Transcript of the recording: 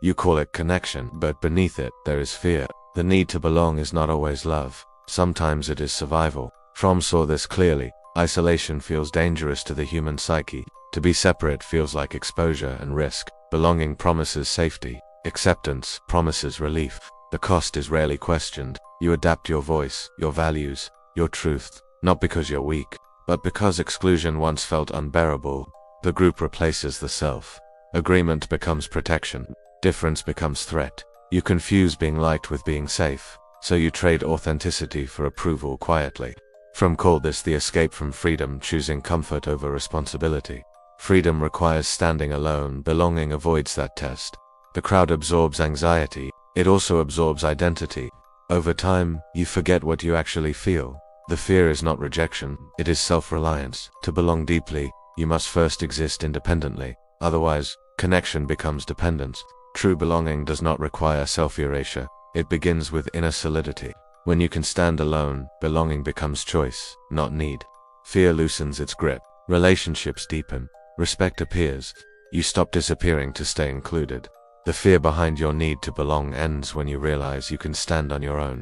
You call it connection, but beneath it, there is fear. The need to belong is not always love. Sometimes it is survival. Fromm saw this clearly. Isolation feels dangerous to the human psyche. To be separate feels like exposure and risk. Belonging promises safety. Acceptance promises relief. The cost is rarely questioned. You adapt your voice, your values, your truth, not because you're weak, but because exclusion once felt unbearable. The group replaces the self. Agreement becomes protection. Difference becomes threat. You confuse being liked with being safe, so you trade authenticity for approval quietly. Fromm called this the escape from freedom, choosing comfort over responsibility. Freedom requires standing alone. Belonging avoids that test. The crowd absorbs anxiety. It also absorbs identity. Over time, you forget what you actually feel. The fear is not rejection, it is self-reliance. To belong deeply, you must first exist independently. Otherwise, connection becomes dependence. True belonging does not require self-erasure. It begins with inner solidity. When you can stand alone, belonging becomes choice, not need. Fear loosens its grip. Relationships deepen. Respect appears. You stop disappearing to stay included. The fear behind your need to belong ends when you realize you can stand on your own.